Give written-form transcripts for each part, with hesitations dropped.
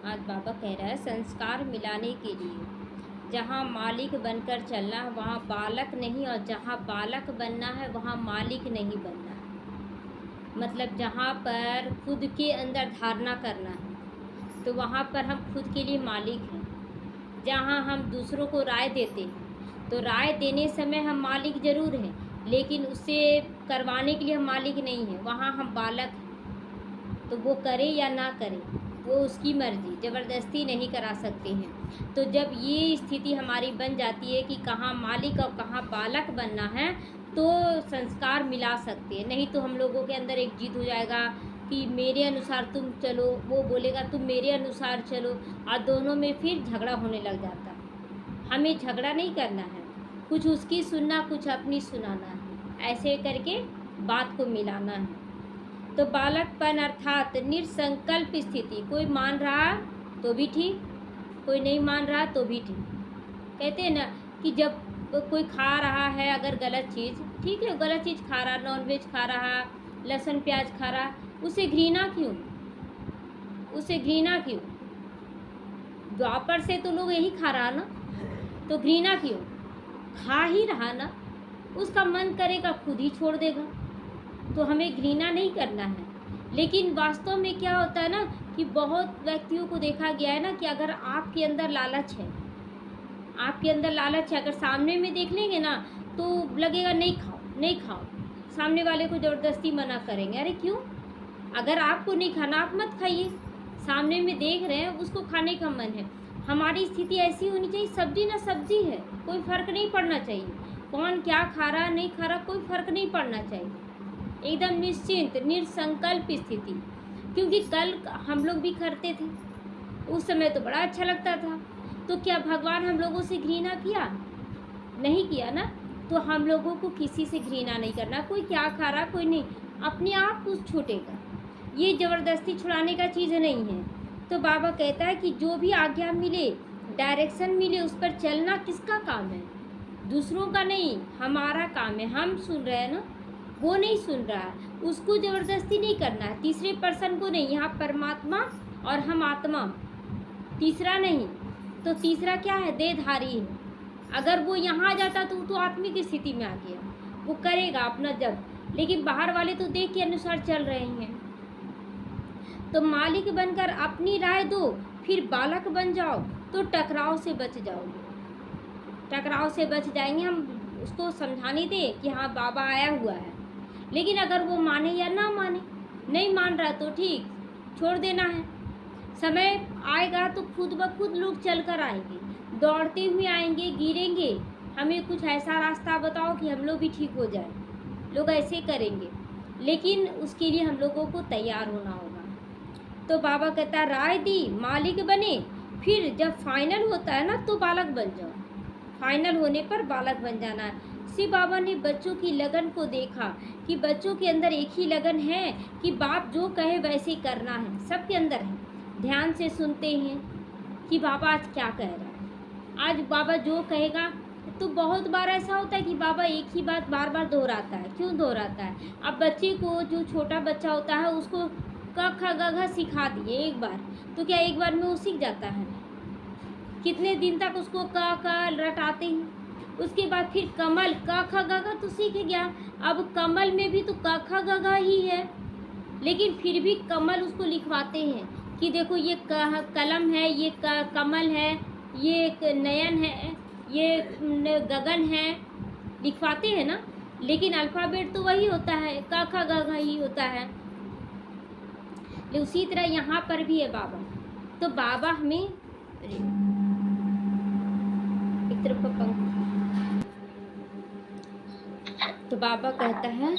आज बाबा कह रहा है संस्कार मिलाने के लिए जहाँ मालिक बनकर चलना है वहाँ बालक नहीं, और जहाँ बालक बनना है वहाँ मालिक नहीं बनना है। मतलब जहाँ पर खुद के अंदर धारणा करना है तो वहाँ पर हम खुद के लिए मालिक हैं। जहाँ हम दूसरों को राय देते हैं तो राय देने समय हम मालिक ज़रूर हैं, लेकिन उससे करवाने के लिए हम मालिक नहीं हैं, वहाँ हम बालक हैं। तो वो करे या ना करे वो उसकी मर्ज़ी, ज़बरदस्ती नहीं करा सकते हैं। तो जब ये स्थिति हमारी बन जाती है कि कहाँ मालिक और कहाँ बालक बनना है तो संस्कार मिला सकते हैं। नहीं तो हम लोगों के अंदर एक जिद हो जाएगा कि मेरे अनुसार तुम चलो, वो बोलेगा तुम मेरे अनुसार चलो, और दोनों में फिर झगड़ा होने लग जाता है। हमें झगड़ा नहीं करना है, कुछ उसकी सुनना कुछ अपनी सुनाना है, ऐसे करके बात को मिलाना है। तो बालकपन अर्थात निसंकल्प स्थिति, कोई मान रहा तो भी ठीक, कोई नहीं मान रहा तो भी ठीक। कहते हैं ना कि जब कोई खा रहा है अगर गलत चीज़, ठीक है गलत चीज़ खा रहा, नॉनवेज खा रहा, लहसुन प्याज खा रहा, उसे घृणा क्यों, उसे घृणा क्यों? द्वापर से तो लोग यही खा रहा ना, तो घृणा क्यों? खा ही रहा ना, उसका मन करेगा खुद ही छोड़ देगा। तो हमें घृणा नहीं करना है। लेकिन वास्तव में क्या होता है ना कि बहुत व्यक्तियों को देखा गया है ना कि अगर आपके अंदर लालच है, आपके अंदर लालच है, अगर सामने में देख लेंगे ना तो लगेगा नहीं खाओ नहीं खाओ, सामने वाले को ज़बरदस्ती मना करेंगे। अरे क्यों? अगर आपको नहीं खाना आप मत खाइए, सामने में देख रहे हैं उसको खाने का मन है। हमारी स्थिति ऐसी होनी चाहिए, सब्जी ना सब्जी है, कोई फ़र्क नहीं पड़ना चाहिए, कौन क्या खा रहा नहीं खा रहा कोई फ़र्क नहीं पड़ना चाहिए, एकदम निश्चिंत निसंकल्प स्थिति। क्योंकि कल हम लोग भी करते थे, उस समय तो बड़ा अच्छा लगता था। तो क्या भगवान हम लोगों से घृणा किया? नहीं किया ना। तो हम लोगों को किसी से घृणा नहीं करना, कोई क्या खा रहा कोई नहीं, अपने आप कुछ छूटेगा। ये ज़बरदस्ती छुड़ाने का चीज़ नहीं है। तो बाबा कहता है कि जो भी आज्ञा मिले, डायरेक्शन मिले, उस पर चलना किसका काम है? दूसरों का नहीं, हमारा काम है। हम सुन रहे हैं ना, वो नहीं सुन रहा है, उसको ज़बरदस्ती नहीं करना है, तीसरे पर्सन को नहीं। यहाँ परमात्मा और हम आत्मा, तीसरा नहीं। तो तीसरा क्या है? देहधारी है। अगर वो यहाँ आ जाता तो आत्मिक स्थिति में आ गया, वो करेगा अपना जब, लेकिन बाहर वाले तो देह के अनुसार चल रहे हैं। तो मालिक बनकर अपनी राय दो, फिर बालक बन जाओ तो टकराव से बच जाओगे, टकराव से बच जाएंगे। हम उसको समझाने दें कि हाँ बाबा आया हुआ है, लेकिन अगर वो माने या ना माने, नहीं मान रहा तो ठीक, छोड़ देना है। समय आएगा तो खुद ब खुद लोग चल कर आएंगे, दौड़ते हुए आएंगे, गिरेंगे, हमें कुछ ऐसा रास्ता बताओ कि हम लोग भी ठीक हो जाए, लोग ऐसे करेंगे, लेकिन उसके लिए हम लोगों को तैयार होना होगा। तो बाबा कहता है राय दी, मालिक बने, फिर जब फाइनल होता है ना तो बालक बन जाओ, फाइनल होने पर बालक बन जाना है। शिव बाबा ने बच्चों की लगन को देखा कि बच्चों के अंदर एक ही लगन है कि बाप जो कहे वैसे ही करना है, सबके अंदर है। ध्यान से सुनते हैं कि बाबा आज क्या कह रहा है, आज बाबा जो कहेगा। तो बहुत बार ऐसा होता है कि बाबा एक ही बात बार बार दोहराता है, क्यों दोहराता है? अब बच्चे को, जो छोटा बच्चा होता है उसको क ख ग घ सिखा दिए एक बार, तो क्या एक बार में वो सीख जाता है? कितने दिन तक उसको क क रटाते हैं, उसके बाद फिर कमल क ख ग घ तो सीख गया। अब कमल में भी तो क ख ग घ ही है, लेकिन फिर भी कमल उसको लिखवाते हैं कि देखो ये कलम है, ये कमल है, ये एक नयन है, ये गगन है, लिखवाते हैं ना। लेकिन अल्फ़ाबेट तो वही होता है, क ख ग घ ही होता है। उसी तरह यहाँ पर भी है बाबा। तो बाबा हमें एक तरफ का पंख, तो बाबा कहता है,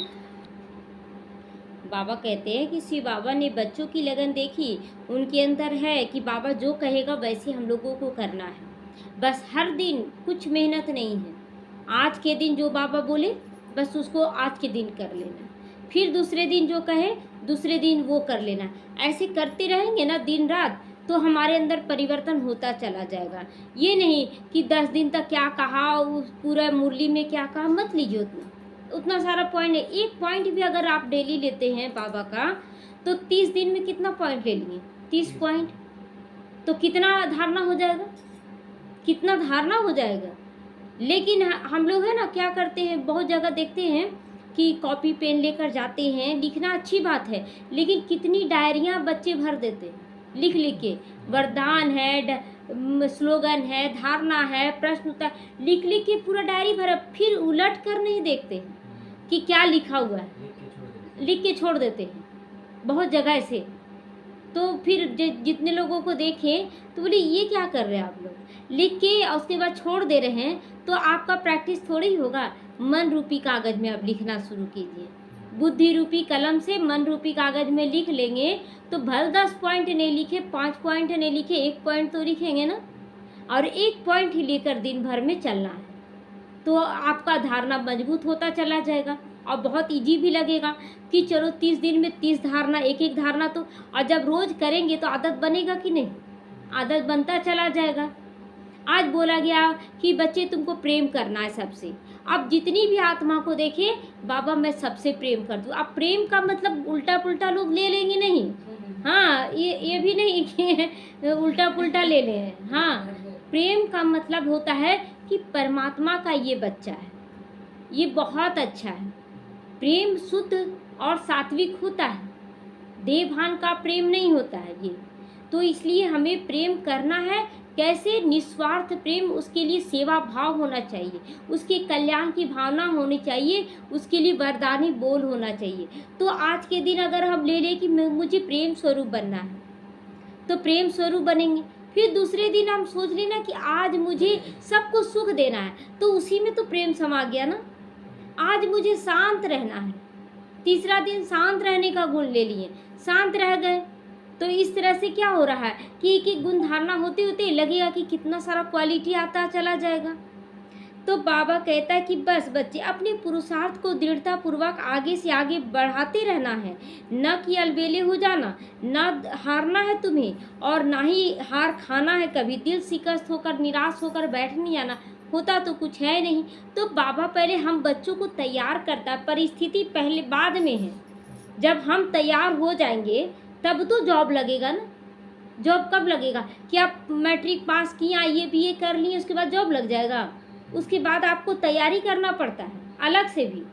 बाबा कहते हैं कि शिव बाबा ने बच्चों की लगन देखी, उनके अंदर है कि बाबा जो कहेगा वैसे हम लोगों को करना है। बस हर दिन कुछ मेहनत नहीं है, आज के दिन जो बाबा बोले बस उसको आज के दिन कर लेना, फिर दूसरे दिन जो कहे दूसरे दिन वो कर लेना। ऐसे करते रहेंगे ना दिन रात, तो हमारे अंदर परिवर्तन होता चला जाएगा। ये नहीं कि 10 दिन तक क्या कहा, उस पूरा मुरली में क्या कहा, मत लीजिए उतना सारा पॉइंट है। एक पॉइंट भी अगर आप डेली लेते हैं बाबा का, तो 30 दिन में कितना पॉइंट ले लिए? 30 पॉइंट। तो कितना धारणा हो जाएगा, कितना धारणा हो जाएगा। लेकिन हम लोग है ना क्या करते हैं, बहुत जगह देखते हैं कि कॉपी पेन लेकर जाते हैं, लिखना अच्छी बात है, लेकिन कितनी डायरियाँ बच्चे भर देते हैं लिख लिख के। वरदान है, स्लोगन है, धारणा है, प्रश्न उत्तर लिख लिख के पूरा डायरी भरा, फिर उलट कर नहीं देखते हैं कि क्या लिखा हुआ है, लिख के छोड़ देते हैं बहुत जगह से। तो फिर जितने लोगों को देखें तो बोले ये क्या कर रहे हैं आप लोग, लिख के और उसके बाद छोड़ दे रहे हैं, तो आपका प्रैक्टिस थोड़ी होगा। मन रूपी कागज़ में आप लिखना शुरू कीजिए, बुद्धि रूपी कलम से मन रूपी कागज़ में लिख लेंगे तो भले 10 पॉइंट नहीं लिखे, 5 पॉइंट नहीं लिखे, 1 पॉइंट तो लिखेंगे ना, और 1 पॉइंट ही लेकर दिन भर में चलना है, तो आपका धारणा मजबूत होता चला जाएगा और बहुत इजी भी लगेगा कि चलो 30 दिन में 30 धारणा, एक एक धारणा तो, और जब रोज़ करेंगे तो आदत बनेगा कि नहीं, आदत बनता चला जाएगा। आज बोला गया कि बच्चे तुमको प्रेम करना है सबसे। अब जितनी भी आत्मा को देखे, बाबा मैं सबसे प्रेम कर दूँ। अब प्रेम का मतलब उल्टा पुल्टा लोग ले लेंगे नहीं, हाँ ये भी नहीं कि उल्टा पुल्टा ले लें। हाँ, प्रेम का मतलब होता है कि परमात्मा का ये बच्चा है, ये बहुत अच्छा है। प्रेम शुद्ध और सात्विक होता है, देवभान का प्रेम नहीं होता है ये। तो इसलिए हमें प्रेम करना है, कैसे, निस्वार्थ प्रेम, उसके लिए सेवा भाव होना चाहिए, उसके कल्याण की भावना होनी चाहिए, उसके लिए वरदानी बोल होना चाहिए। तो आज के दिन अगर हम ले लें कि मुझे प्रेम स्वरूप बनना है, तो प्रेम स्वरूप बनेंगे। फिर दूसरे दिन हम सोच लेना कि आज मुझे सबको सुख देना है, तो उसी में तो प्रेम समा गया ना। आज मुझे शांत रहना है, तीसरा दिन शांत रहने का गुण ले लिए, शांत रह गए। तो इस तरह से क्या हो रहा है कि एक एक गुण धारणा होते होते लगेगा कि कितना सारा क्वालिटी आता चला जाएगा। तो बाबा कहता है कि बस बच्चे अपने पुरुषार्थ को दृढ़ता पूर्वक आगे से आगे बढ़ाते रहना है, न कि अलबेले हो जाना, न हारना है तुम्हें और ना ही हार खाना है कभी। दिल शिकस्त होकर निराश होकर बैठ नहीं जाना, होता तो कुछ है नहीं। तो बाबा पहले हम बच्चों को तैयार करता है, परिस्थिति पहले बाद में है। जब हम तैयार हो जाएंगे तब तो जॉब लगेगा ना। जॉब कब लगेगा कि आप मैट्रिक पास किए, ये बीए कर लिए, उसके बाद जॉब लग जाएगा? उसके बाद आपको तैयारी करना पड़ता है अलग से भी।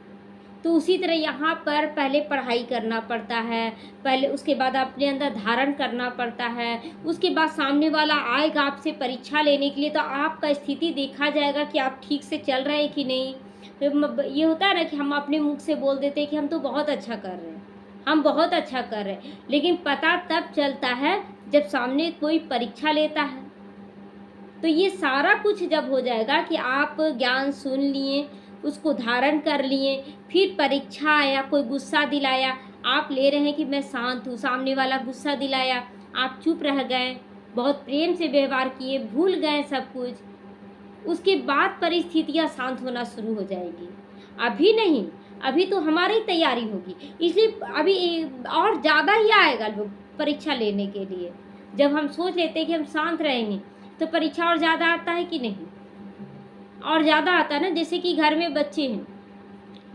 तो उसी तरह यहाँ पर पहले पढ़ाई करना पड़ता है, पहले उसके बाद अपने अंदर धारण करना पड़ता है, उसके बाद सामने वाला आएगा आपसे परीक्षा लेने के लिए, तो आपका स्थिति देखा जाएगा कि आप ठीक से चल रहे हैं कि नहीं। तो ये होता है ना कि हम अपने मुख से बोल देते हैं कि हम तो बहुत अच्छा कर रहे हैं, हम बहुत अच्छा कर रहे हैं, लेकिन पता तब चलता है जब सामने कोई परीक्षा लेता है। तो ये सारा कुछ जब हो जाएगा कि आप ज्ञान सुन लिए, उसको धारण कर लिए, फिर परीक्षा आया, कोई गुस्सा दिलाया, आप ले रहे हैं कि मैं शांत हूँ, सामने वाला गुस्सा दिलाया, आप चुप रह गए, बहुत प्रेम से व्यवहार किए, भूल गए सब कुछ, उसके बाद परिस्थितियाँ शांत होना शुरू हो जाएगी। अभी नहीं, अभी तो हमारी तैयारी होगी, इसलिए अभी और ज़्यादा ही आएगा लोग परीक्षा लेने के लिए। जब हम सोच लेते हैं कि हम शांत रहेंगे तो परीक्षा और ज़्यादा आता है कि नहीं, और ज़्यादा आता है ना। जैसे कि घर में बच्चे हैं,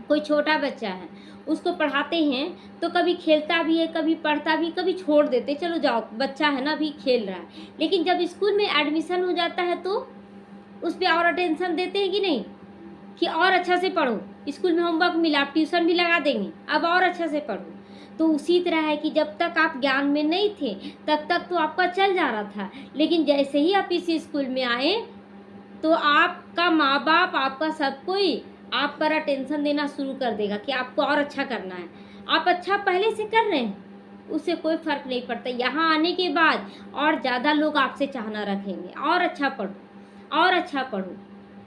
कोई छोटा बच्चा है, उसको पढ़ाते हैं तो कभी खेलता भी है, कभी पढ़ता भी, कभी छोड़ देते, चलो जाओ बच्चा है ना अभी खेल रहा है। लेकिन जब स्कूल में एडमिशन हो जाता है तो उस पर और अटेंशन देते हैं कि नहीं, कि और अच्छा से पढ़ो, स्कूल में होमवर्क मिला, आप ट्यूशन भी लगा देंगे, अब और अच्छा से पढ़ो। तो उसी तरह है कि जब तक आप ज्ञान में नहीं थे तब तक तो आपका चल जा रहा था, लेकिन जैसे ही आप इस स्कूल में आए तो आपका माँ बाप, आपका सब कोई आप पर अटेंशन देना शुरू कर देगा कि आपको और अच्छा करना है। आप अच्छा पहले से कर रहे हैं, उससे कोई फ़र्क नहीं पड़ता। यहाँ आने के बाद और ज़्यादा लोग आपसे चाहना रखेंगे, और अच्छा पढ़ो, और अच्छा पढ़ो।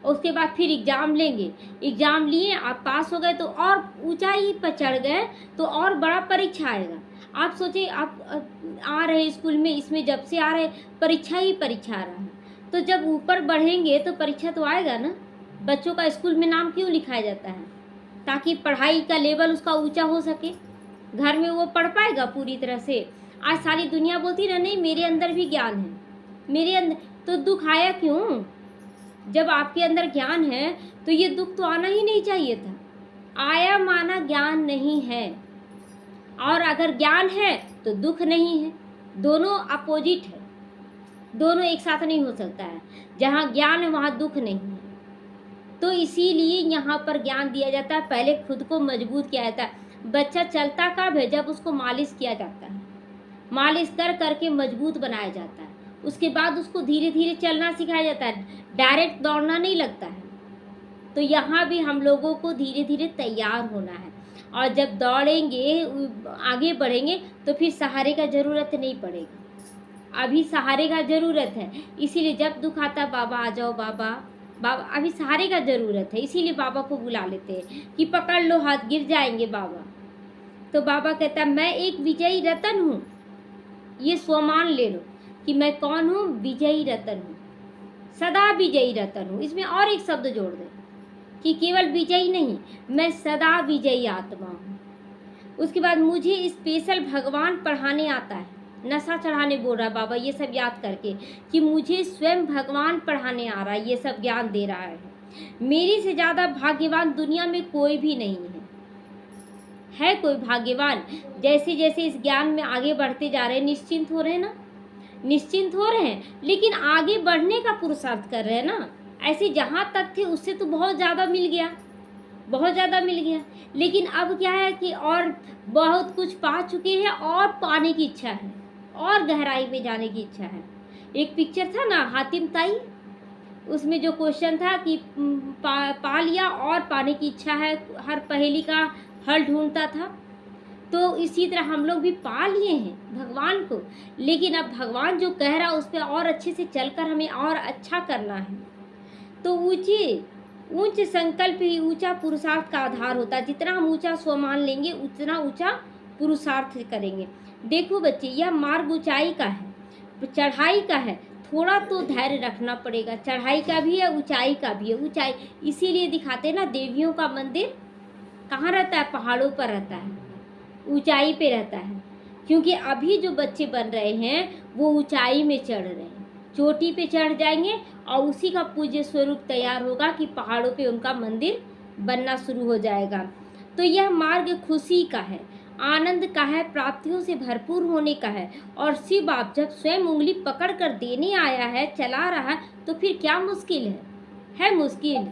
उसके बाद फिर एग्ज़ाम लेंगे, एग्ज़ाम लिए, आप पास हो गए तो और ऊंचाई पर चढ़ गए तो और बड़ा परीक्षा आएगा। आप सोचिए, आप आ रहे स्कूल में, इसमें जब से आ रहे परीक्षा ही परीक्षा आ रहा है, तो जब ऊपर बढ़ेंगे तो परीक्षा तो आएगा ना। बच्चों का स्कूल में नाम क्यों लिखाया जाता है? ताकि पढ़ाई का लेवल उसका ऊँचा हो सके, घर में वो पढ़ पाएगा पूरी तरह से। आज सारी दुनिया बोलती ना, नहीं मेरे अंदर भी ज्ञान है, मेरे अंदर, तो दुख आया क्यों? जब आपके अंदर ज्ञान है तो ये दुख तो आना ही नहीं चाहिए था। आया माना ज्ञान नहीं है, और अगर ज्ञान है तो दुख नहीं है, दोनों अपोजिट है। दोनों एक साथ नहीं हो सकता है। जहाँ ज्ञान है वहाँ दुख नहीं है। तो इसीलिए यहाँ पर ज्ञान दिया जाता है। पहले खुद को मजबूत किया जाता है। बच्चा चलता कब है? जब उसको मालिश किया जाता है। मालिश कर करके मजबूत बनाया जाता है। उसके बाद उसको धीरे धीरे चलना सिखाया जाता है। डायरेक्ट दौड़ना नहीं लगता है। तो यहाँ भी हम लोगों को धीरे धीरे तैयार होना है। और जब दौड़ेंगे, आगे बढ़ेंगे, तो फिर सहारे का ज़रूरत नहीं पड़ेगा। अभी सहारे का ज़रूरत है। इसीलिए जब दुख आता, बाबा आ जाओ, बाबा बाबा, अभी सहारे का ज़रूरत है। इसीलिए बाबा को बुला लेते हैं कि पकड़ लो हाथ, गिर जाएंगे बाबा। तो बाबा कहता है मैं एक विजयी रतन हूँ। ये स्वमान ले लो कि मैं कौन हूँ? विजयी रतन हूँ, सदा विजयी रतन हूँ। इसमें और एक शब्द जोड़ दे कि केवल विजयी नहीं, मैं सदा विजयी आत्मा हूँ। उसके बाद मुझे स्पेशल भगवान पढ़ाने आता है। नशा चढ़ाने बोल रहा है बाबा, ये सब याद करके कि मुझे स्वयं भगवान पढ़ाने आ रहा है, ये सब ज्ञान दे रहा है। मेरे से ज़्यादा भाग्यवान दुनिया में कोई भी नहीं है कोई भाग्यवान? जैसे जैसे इस ज्ञान में आगे बढ़ते जा रहे हैं, निश्चिंत हो रहे हैं ना, निश्चिंत हो रहे हैं, लेकिन आगे बढ़ने का पुरुषार्थ कर रहे हैं ना। ऐसे जहाँ तक थे उससे तो बहुत ज़्यादा मिल गया, बहुत ज़्यादा मिल गया। लेकिन अब क्या है कि और बहुत कुछ पा चुके हैं और पाने की इच्छा है, और गहराई में जाने की इच्छा है। एक पिक्चर था ना, हातिम ताई, उसमें जो क्वेश्चन था कि पा लिया और पाने की इच्छा है, हर पहेली का हल ढूंढता था। तो इसी तरह हम लोग भी पा लिए हैं भगवान को, लेकिन अब भगवान जो कह रहा है उस पर और अच्छे से चलकर हमें और अच्छा करना है। तो ऊंच संकल्प ही ऊंचा पुरुषार्थ का आधार होता है। जितना हम ऊंचा स्वमान लेंगे उतना ऊंचा पुरुषार्थ करेंगे। देखो बच्चे, यह मार्ग ऊंचाई का है, चढ़ाई का है। थोड़ा तो धैर्य रखना पड़ेगा। चढ़ाई का भी है, ऊंचाई का भी है। ऊंचाई इसीलिए दिखाते ना, देवियों का मंदिर कहाँ रहता है? पहाड़ों पर रहता है, ऊंचाई पे रहता है। क्योंकि अभी जो बच्चे बन रहे हैं वो ऊंचाई में चढ़ रहे हैं, चोटी पे चढ़ जाएंगे और उसी का पूज्य स्वरूप तैयार होगा कि पहाड़ों पे उनका मंदिर बनना शुरू हो जाएगा। तो यह मार्ग खुशी का है, आनंद का है, प्राप्तियों से भरपूर होने का है। और शिव बाप जब स्वयं उंगली पकड़ कर देने आया है, चला रहा है, तो फिर क्या मुश्किल है मुश्किल?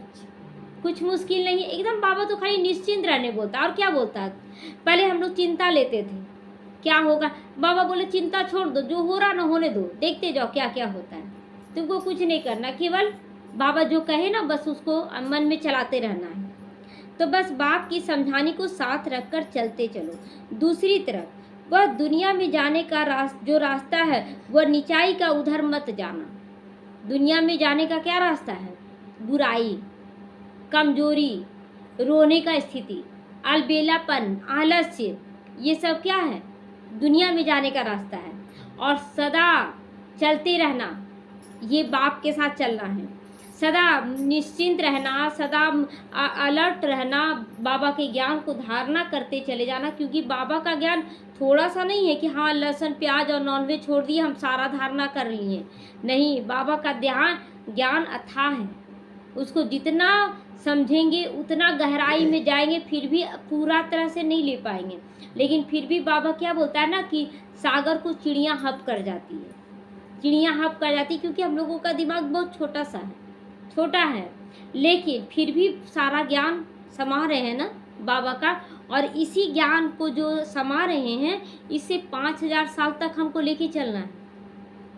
कुछ मुश्किल नहीं है एकदम। बाबा तो खाली निश्चिंत रहने बोलता। और क्या बोलता? पहले हम लोग चिंता लेते थे, क्या होगा? बाबा बोले चिंता छोड़ दो, जो हो रहा ना होने दो, देखते जाओ क्या क्या होता है। तुमको कुछ नहीं करना, केवल बाबा जो कहे ना बस उसको मन में चलाते रहना है। तो बस बाप की समझाने को साथ रखकर चलते चलो। दूसरी तरफ वह दुनिया में जाने का जो रास्ता है वह नीचाई का, उधर मत जाना। दुनिया में जाने का क्या रास्ता है? बुराई, कमजोरी, रोने का स्थिति, अलबेलापन, आलस्य, ये सब क्या है? दुनिया में जाने का रास्ता है। और सदा चलते रहना, ये बाप के साथ चलना है। सदा निश्चिंत रहना, सदा अलर्ट रहना, बाबा के ज्ञान को धारणा करते चले जाना। क्योंकि बाबा का ज्ञान थोड़ा सा नहीं है कि हाँ लहसुन प्याज और नॉनवेज छोड़ दिए हम सारा धारणा कर लिए। नहीं, बाबा का ज्ञान अथाह है। उसको जितना समझेंगे उतना गहराई में जाएंगे, फिर भी पूरा तरह से नहीं ले पाएंगे। लेकिन फिर भी बाबा क्या बोलता है ना कि सागर को चिड़ियाँ हप कर जाती है, चिड़ियाँ हप कर जाती है। क्योंकि हम लोगों का दिमाग बहुत छोटा है, लेकिन फिर भी सारा ज्ञान समा रहे हैं ना बाबा का। और इसी ज्ञान को जो समा रहे हैं, इससे 5000 साल तक हमको लेके चलना है।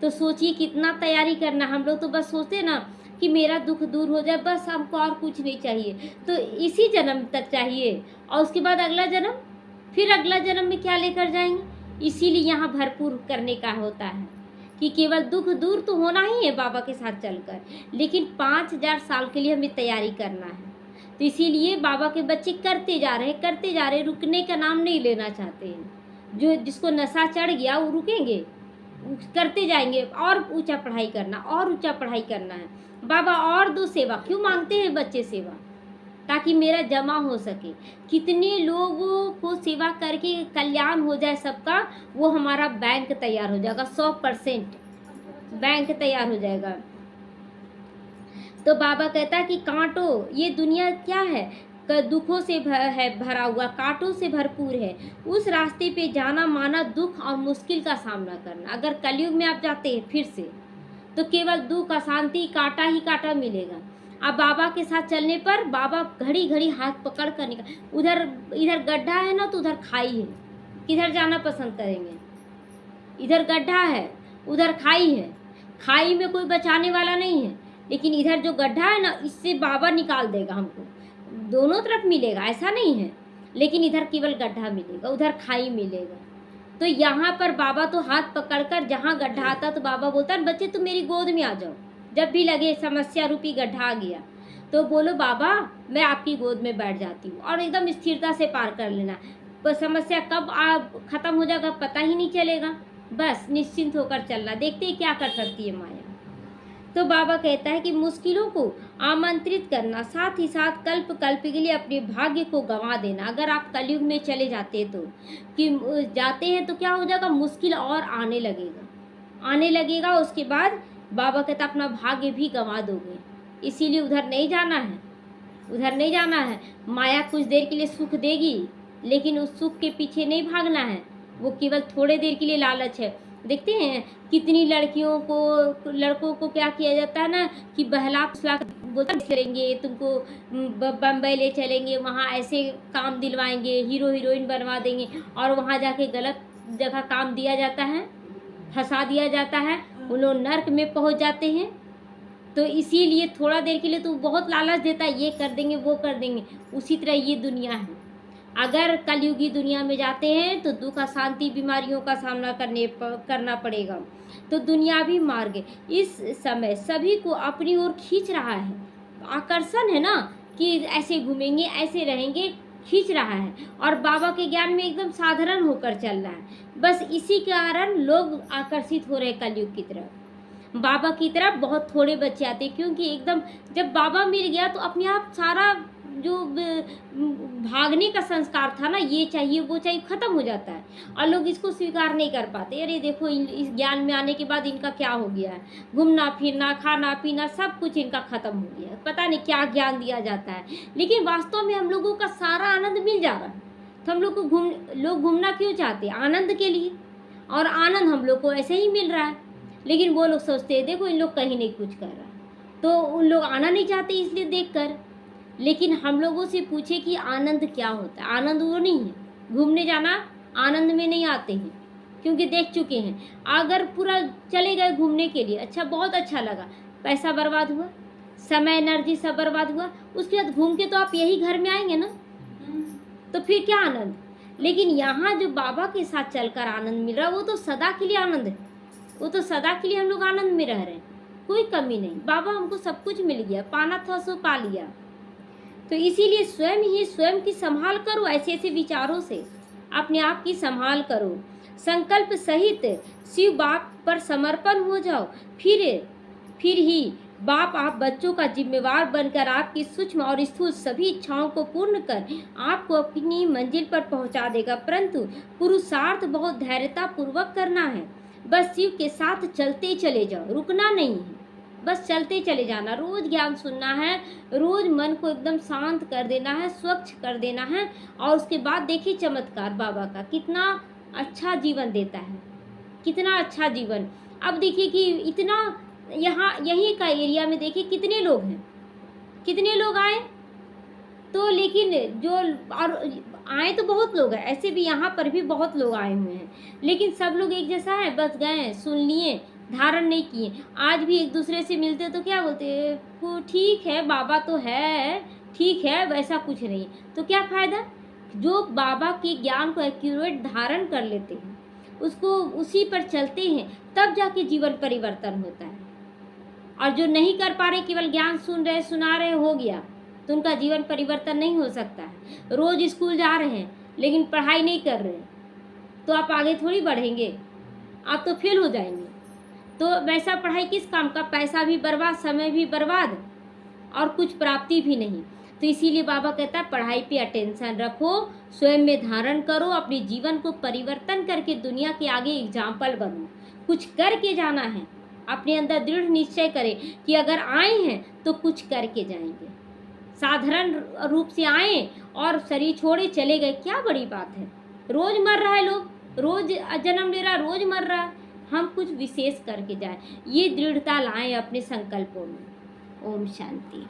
तो सोचिए कितना तैयारी करना। हम लोग तो बस सोचते ना कि मेरा दुख दूर हो जाए, बस हमको और कुछ नहीं चाहिए। तो इसी जन्म तक चाहिए, और उसके बाद अगला जन्म, फिर अगला जन्म में क्या लेकर जाएंगे? इसीलिए यहाँ भरपूर करने का होता है कि केवल दुख दूर तो होना ही है बाबा के साथ चलकर, लेकिन 5000 साल के लिए हमें तैयारी करना है। तो इसीलिए बाबा के बच्चे करते जा रहे, रुकने का नाम नहीं लेना चाहते हैं। जिसको नशा चढ़ गया वो रुकेंगे? करते जाएंगे। और ऊंचा पढ़ाई करना, और ऊंचा पढ़ाई करना है। बाबा और दो सेवा क्यों मांगते हैं बच्चे? सेवा ताकि मेरा जमा हो सके। कितने लोगों को सेवा करके कल्याण हो जाए सबका, वो हमारा बैंक तैयार हो जाएगा। 100% बैंक तैयार हो जाएगा। तो बाबा कहता है कि कांटों, ये दुनिया क्या है? दुखों से भरा हुआ, कांटों से भरपूर है। उस रास्ते पे जाना माना दुख और मुश्किल का सामना करना। अगर कलयुग में आप जाते हैं फिर से, तो केवल दुख, अशांति, कांटा ही कांटा मिलेगा। अब बाबा के साथ चलने पर बाबा घड़ी घड़ी हाथ पकड़ कर निकाल, उधर इधर गड्ढा है ना तो उधर खाई है, किधर जाना पसंद करेंगे? इधर गड्ढा है, उधर खाई है, खाई में कोई बचाने वाला नहीं है, लेकिन इधर जो गड्ढा है ना, इससे बाबा निकाल देगा हमको। दोनों तरफ मिलेगा ऐसा नहीं है, लेकिन इधर केवल गड्ढा मिलेगा, उधर खाई मिलेगा। तो यहाँ पर बाबा तो हाथ पकड़कर, जहाँ गड्ढा आता तो बाबा बोलता बच्चे तुम मेरी गोद में आ जाओ, जब भी लगे समस्या रूपी गड्ढा आ गया तो बोलो बाबा मैं आपकी गोद में बैठ जाती हूँ, और एकदम स्थिरता से पार कर लेना। पर समस्या कब खत्म हो जाएगा पता ही नहीं चलेगा, बस निश्चिंत होकर चलना, देखते हैं क्या कर सकती है माया। तो बाबा कहता है कि मुश्किलों को आमंत्रित करना, साथ ही साथ कल्प कल्प के लिए अपने भाग्य को गंवा देना। अगर आप कलयुग में चले जाते तो कि जाते हैं तो क्या हो जाएगा, मुश्किल और आने लगेगा। उसके बाद बाबा कहता अपना भाग्य भी गंवा दोगे, इसीलिए उधर नहीं जाना है। माया कुछ देर के लिए सुख देगी, लेकिन उस सुख के पीछे नहीं भागना है, वो केवल थोड़े देर के लिए लालच है। देखते हैं कितनी लड़कों को क्या किया जाता है ना, कि बहला फुसला चलेंगे, तुमको बम्बई ले चलेंगे, वहाँ ऐसे काम दिलवाएंगे, हीरो हीरोइन बनवा देंगे, और वहाँ जाके गलत जगह काम दिया जाता है, फंसा दिया जाता है, उन लोग नर्क में पहुँच जाते हैं। तो इसीलिए थोड़ा देर के लिए तो बहुत लालच देता है, ये कर देंगे वो कर देंगे। उसी तरह ये दुनिया है, अगर कलयुगी दुनिया में जाते हैं तो दुख, अशांति, बीमारियों का सामना करना पड़ेगा। तो दुनियावी मार्ग इस समय सभी को अपनी ओर खींच रहा है, आकर्षण है ना, कि ऐसे घूमेंगे ऐसे रहेंगे, खींच रहा है, और बाबा के ज्ञान में एकदम साधारण होकर चल रहा है। बस इसी कारण लोग आकर्षित हो रहे कलयुग की तरफ, बाबा की तरफ बहुत थोड़े बच्चे आते, क्योंकि एकदम जब बाबा मिल गया तो अपने आप सारा जो भागने का संस्कार था ना, ये चाहिए वो चाहिए, खत्म हो जाता है, और लोग इसको स्वीकार नहीं कर पाते। अरे देखो इस ज्ञान में आने के बाद इनका क्या हो गया है, घूमना फिरना, खाना पीना सब कुछ इनका खत्म हो गया है, पता नहीं क्या ज्ञान दिया जाता है, लेकिन वास्तव में हम लोगों का सारा आनंद मिल जा रहा है। तो हम लोग को लोग घूमना क्यों चाहते हैं? आनंद के लिए, और आनंद हम लोग को ऐसे ही मिल रहा है। लेकिन वो लोग सोचते हैं देखो इन लोग कहीं नहीं कुछ कर रहा, तो उन लोग आना नहीं चाहते इसलिए देख कर। लेकिन हम लोगों से पूछे कि आनंद क्या होता है? आनंद वो नहीं है, घूमने जाना आनंद में नहीं आते हैं, क्योंकि देख चुके हैं। अगर पूरा चले गए घूमने के लिए, अच्छा बहुत अच्छा लगा, पैसा बर्बाद हुआ, समय एनर्जी सब बर्बाद हुआ, उसके बाद घूम के तो आप यही घर में आएंगे ना, तो फिर क्या आनंद? लेकिन यहाँ जो बाबा के साथ चलकर आनंद मिल रहा है वो तो सदा के लिए आनंद है, वो तो सदा के लिए हम लोग आनंद में रह रहे हैं, कोई कमी नहीं। बाबा हमको सब कुछ मिल गया, पाना था सो पा लिया। तो इसीलिए स्वयं की संभाल करो, ऐसे ऐसे विचारों से अपने आप की संभाल करो, संकल्प सहित शिव बाप पर समर्पण हो जाओ, फिर ही बाप आप बच्चों का जिम्मेवार बनकर आपकी सूक्ष्म और स्थूल सभी इच्छाओं को पूर्ण कर आपको अपनी मंजिल पर पहुंचा देगा। परंतु पुरुषार्थ बहुत धैर्यता पूर्वक करना है, बस शिव के साथ चलते चले जाओ, रुकना नहीं है, बस चलते चले जाना। रोज ज्ञान सुनना है, रोज मन को एकदम शांत कर देना है, स्वच्छ कर देना है, और उसके बाद देखिए चमत्कार बाबा का, कितना अच्छा जीवन देता है, कितना अच्छा जीवन। अब देखिए कि इतना यहीं का एरिया में देखिए कितने लोग आए, तो लेकिन जो और आए तो बहुत लोग हैं, ऐसे भी यहाँ पर भी बहुत लोग आए हुए हैं, लेकिन सब लोग एक जैसा है, बस गए सुन लिए, धारण नहीं किए। आज भी एक दूसरे से मिलते तो क्या बोलते, वो ठीक है बाबा तो है, ठीक है, वैसा कुछ नहीं। तो क्या फ़ायदा? जो बाबा के ज्ञान को एक्यूरेट धारण कर लेते हैं, उसको उसी पर चलते हैं, तब जाके जीवन परिवर्तन होता है। और जो नहीं कर पा रहे, केवल ज्ञान सुना रहे हो गया, तो उनका जीवन परिवर्तन नहीं हो सकता है। रोज स्कूल जा रहे हैं लेकिन पढ़ाई नहीं कर रहे, तो आप आगे थोड़ी बढ़ेंगे, आप तो फेल हो जाएंगे। तो वैसा पढ़ाई किस काम का? पैसा भी बर्बाद, समय भी बर्बाद, और कुछ प्राप्ति भी नहीं। तो इसीलिए बाबा कहता है पढ़ाई पे अटेंशन रखो, स्वयं में धारण करो, अपने जीवन को परिवर्तन करके दुनिया के आगे एग्जाम्पल बनो, कुछ करके जाना है। अपने अंदर दृढ़ निश्चय करें कि अगर आए हैं तो कुछ करके जाएंगे। साधारण रूप से आए और शरीर छोड़े चले गए, क्या बड़ी बात है? रोज मर रहा है लोग, रोज जन्म ले रहा है, रोज मर रहा है, हम कुछ विशेष करके जाएं, ये दृढ़ता लाएं अपने संकल्पों में। ओम शांति।